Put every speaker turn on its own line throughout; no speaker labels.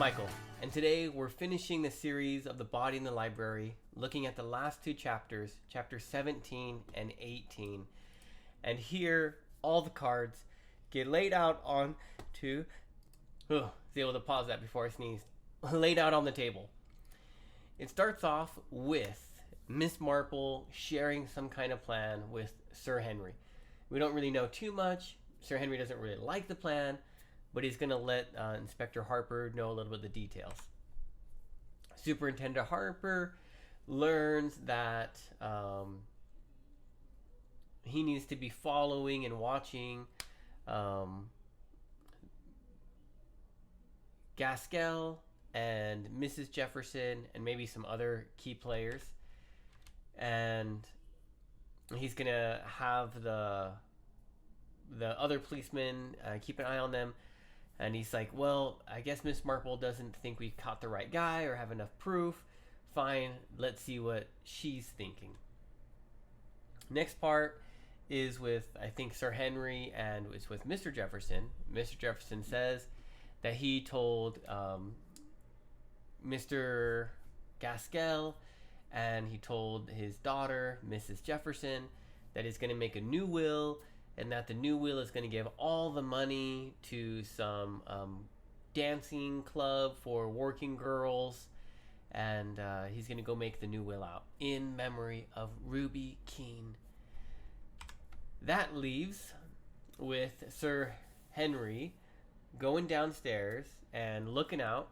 Michael, and today we're finishing the series of The Body in the Library, looking at the last two chapters, chapters 17 and 18. And here, all the cards get laid out on to... was able to pause that before I sneezed. Laid out on the table. It starts off with Miss Marple sharing some kind of plan with Sir Henry. We don't really know too much. Sir Henry doesn't really like the plan, but he's going to let Inspector Harper know a little bit of the details. Superintendent Harper learns that he needs to be following and watching Gaskell and Mrs. Jefferson and maybe some other key players. And he's going to have the other policemen keep an eye on them. And he's like, well, I guess Miss Marple doesn't think we caught the right guy or have enough proof. Fine, let's see what she's thinking. Next part is with, I think, Sir Henry, and it's with Mr. Jefferson. Mr. Jefferson says that he told Mr. Gaskell and he told his daughter, Mrs. Jefferson, that he's going to make a new will, and that the new will is going to give all the money to some dancing club for working girls, and he's going to go make the new will out in memory of Ruby Keene. That leaves with Sir Henry going downstairs and looking out.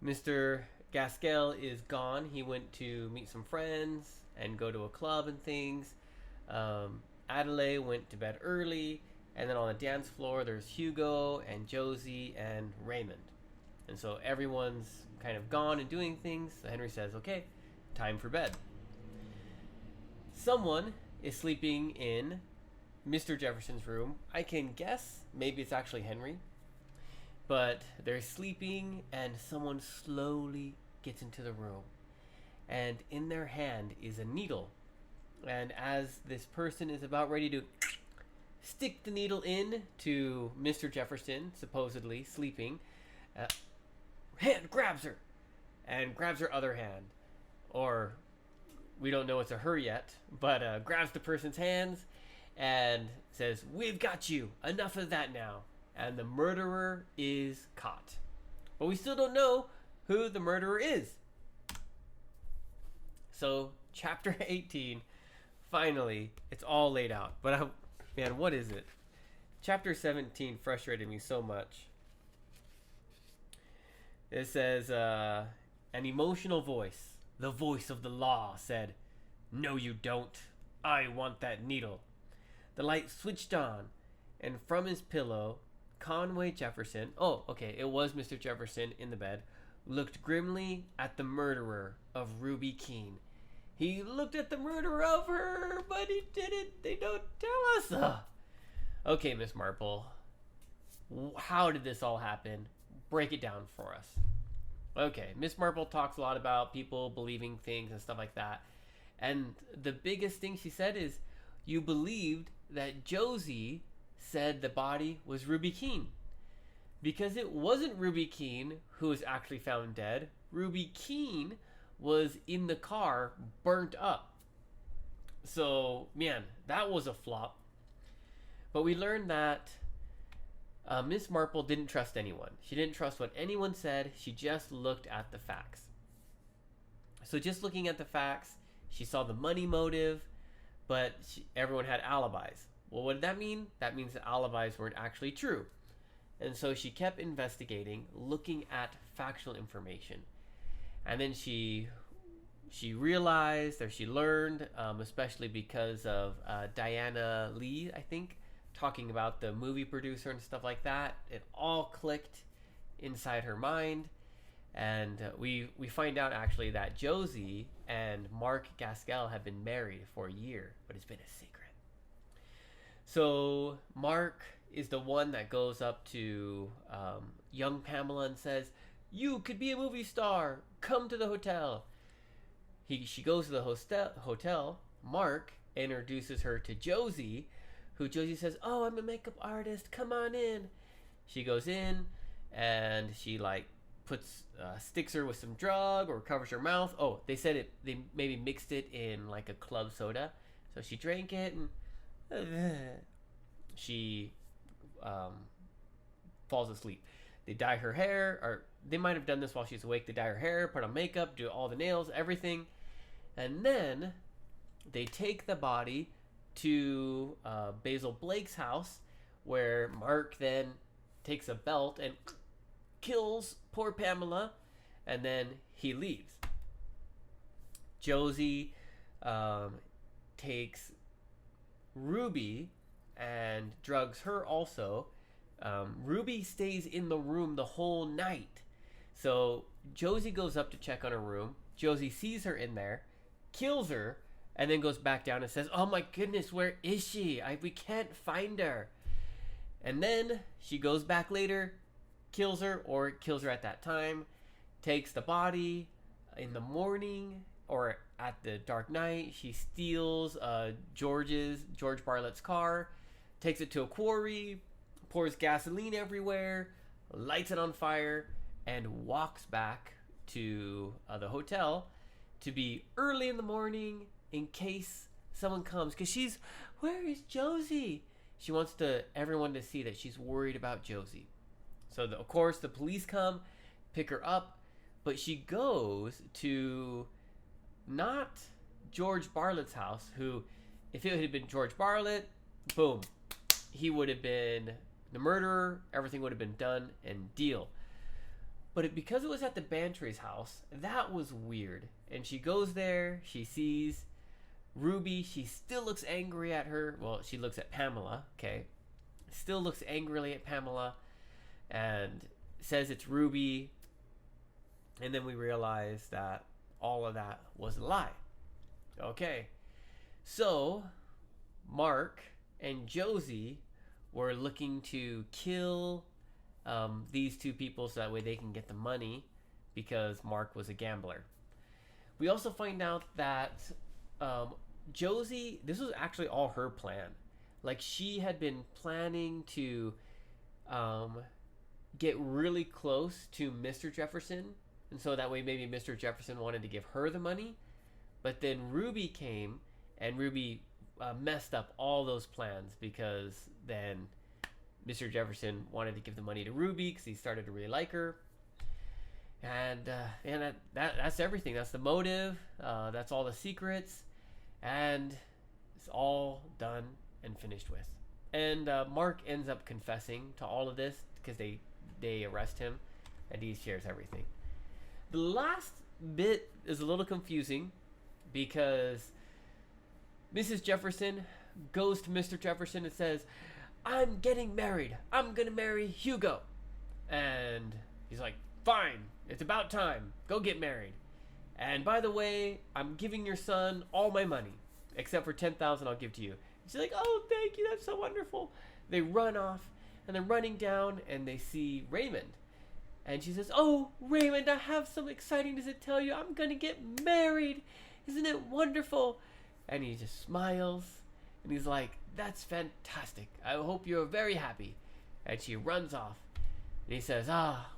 Mr. Gaskell is gone. He went to meet some friends and go to a club and things. Adelaide went to bed early, and then on the dance floor there's Hugo and Josie and Raymond, and so everyone's kind of gone and doing things. So Henry says, okay, time for bed. Someone is sleeping in Mr. Jefferson's room. I can guess maybe it's actually Henry, but they're sleeping and someone slowly gets into the room, and in their hand is a needle. And as this person is about ready to stick the needle in to Mr. Jefferson, supposedly sleeping, hand grabs her and grabs her other hand. Or we don't know it's a her yet, but grabs the person's hands and says, "We've got you. Enough of that now." And the murderer is caught. But we still don't know who the murderer is. So, chapter 18... finally, it's all laid out. But, man, what is it? Chapter 17 frustrated me so much. It says, an emotional voice, the voice of the law, said, "No, you don't. I want that needle." The light switched on, and from his pillow, Conway Jefferson, it was Mr. Jefferson in the bed, looked grimly at the murderer of Ruby Keene. He looked at the murderer of her, but he didn't. They don't tell us. Okay, Miss Marple. How did this all happen? Break it down for us. Okay, Miss Marple talks a lot about people believing things and stuff like that. And the biggest thing she said is, you believed that Josie said the body was Ruby Keene. Because it wasn't Ruby Keene who was actually found dead. Ruby Keene was in the car, burnt up. So, man, that was a flop. But we learned that Miss Marple didn't trust anyone. She didn't trust what anyone said. She just looked at the facts. So just looking at the facts, she saw the money motive, but everyone had alibis. Well, what did that mean? That means that alibis weren't actually true. And so she kept investigating, looking at factual information. And then she realized, or she learned, especially because of Diana Lee, I think, talking about the movie producer and stuff like that. It all clicked inside her mind. And we find out, actually, that Josie and Mark Gaskell have been married for a year, but it's been a secret. So Mark is the one that goes up to young Pamela and says, "You could be a movie star. Come to the hotel." She goes to the hotel. Mark introduces her to Josie, who Josie says, "Oh, I'm a makeup artist. Come on in." She goes in and she like sticks her with some drug or covers her mouth. Oh, they said they maybe mixed it in like a club soda. So she drank it and she falls asleep. They dye her hair, or they might have done this while she's awake. They dye her hair, put on makeup, do all the nails, everything. And then they take the body to Basil Blake's house, where Mark then takes a belt and kills poor Pamela, and then he leaves. Josie takes Ruby and drugs her also. Ruby stays in the room the whole night. So Josie goes up to check on her room. Josie sees her in there, kills her, and then goes back down and says, "Oh my goodness, where is she? We can't find her." And then she goes back later, kills her, or kills her at that time, takes the body in the morning or at the dark night. She steals George Bartlett's car, takes it to a quarry, pours gasoline everywhere, lights it on fire, and walks back to the hotel to be early in the morning in case someone comes. Because where is Josie? She wants everyone to see that she's worried about Josie. So, of course, the police come, pick her up, but she goes to not George Bartlett's house, who, if it had been George Bartlett, boom, he would have been the murderer, everything would have been done and deal. But because it was at the Bantry's house, that was weird. And she goes there, she sees Ruby, she still looks angry at her. Well, she looks at Pamela, okay? Still looks angrily at Pamela and says it's Ruby. And then we realize that all of that was a lie. Okay. So, Mark and Josie were looking to kill these two people so that way they can get the money, because Mark was a gambler. We also find out that Josie, this was actually all her plan. Like, she had been planning to get really close to Mr. Jefferson, and so that way maybe Mr. Jefferson wanted to give her the money. But then Ruby came, and Ruby messed up all those plans, because then Mr. Jefferson wanted to give the money to Ruby because he started to really like her. And that's everything. That's the motive. That's all the secrets. And it's all done and finished with. And Mark ends up confessing to all of this because they arrest him, and he shares everything. The last bit is a little confusing because Mrs. Jefferson goes to Mr. Jefferson and says, "I'm getting married. I'm going to marry Hugo." And he's like, "Fine. It's about time. Go get married. And by the way, I'm giving your son all my money, except for $10,000 I'll give to you." She's like, "Oh, thank you. That's so wonderful." They run off, and they're running down, and they see Raymond. And she says, "Oh, Raymond, I have some exciting news to tell you. I'm going to get married. Isn't it wonderful?" And he just smiles, and he's like, "That's fantastic. I hope you're very happy." And she runs off. And he says,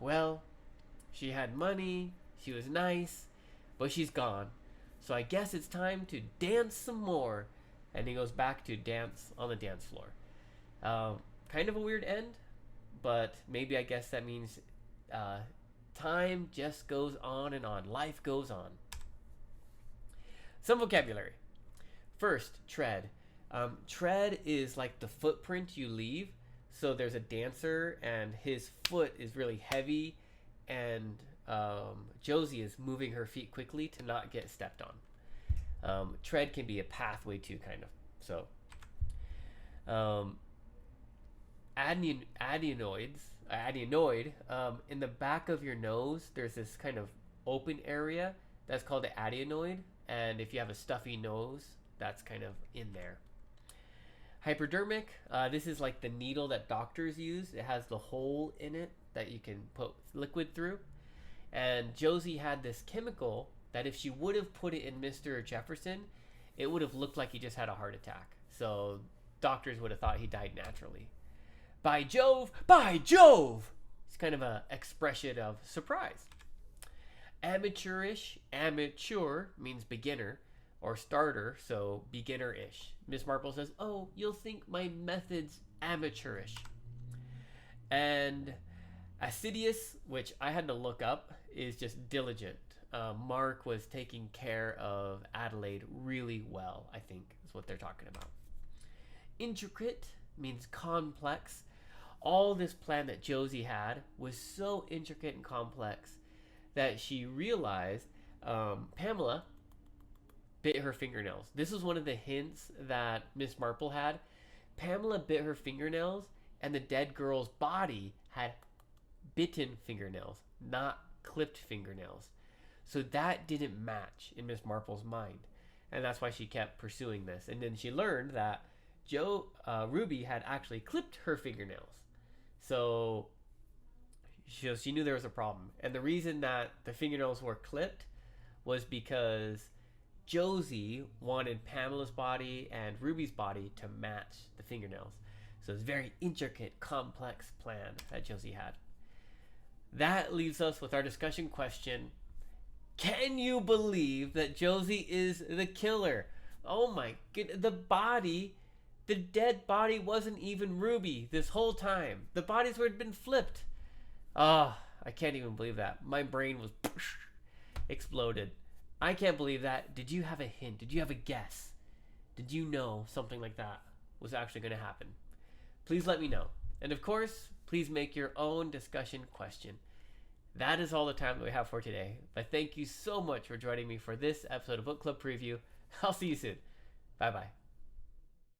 well, she had money, she was nice, but she's gone. So I guess it's time to dance some more." And he goes back to dance on the dance floor. Kind of a weird end, but maybe I guess that means time just goes on and on. Life goes on. Some vocabulary. First, tread. Tread is like the footprint you leave. So there's a dancer, and his foot is really heavy, and Josie is moving her feet quickly to not get stepped on. Tread can be a pathway too, kind of. So, adenoid. In the back of your nose, there's this kind of open area that's called the adenoid, and if you have a stuffy nose, that's kind of in there. Hypodermic, this is like the needle that doctors use. It has the hole in it that you can put liquid through. And Josie had this chemical that if she would have put it in Mr. Jefferson, it would have looked like he just had a heart attack. So doctors would have thought he died naturally. By Jove! By Jove! It's kind of an expression of surprise. Amateurish. Amateur means beginner or starter, so beginner-ish. Miss Marple says, oh, you'll think my method's amateurish. And assiduous, which I had to look up, is just diligent. Mark was taking care of Adelaide really well, I think is what they're talking about. Intricate means complex. All this plan that Josie had was so intricate and complex that she realized Pamela bit her fingernails. This was one of the hints that Miss Marple had. Pamela bit her fingernails, and the dead girl's body had bitten fingernails, not clipped fingernails. So that didn't match in Miss Marple's mind, and that's why she kept pursuing this. And then she learned that Ruby had actually clipped her fingernails. So she knew there was a problem. And the reason that the fingernails were clipped was because Josie wanted Pamela's body and Ruby's body to match the fingernails. So it's a very intricate, complex plan that Josie had. That leaves us with our discussion question. Can you believe that Josie is the killer? Oh my goodness. The dead body wasn't even Ruby this whole time. The bodies had been flipped. Ah, I can't even believe that. My brain was exploded. I can't believe that. Did you have a hint? Did you have a guess? Did you know something like that was actually going to happen? Please let me know. And of course, please make your own discussion question. That is all the time that we have for today. But thank you so much for joining me for this episode of Book Club Preview. I'll see you soon. Bye-bye.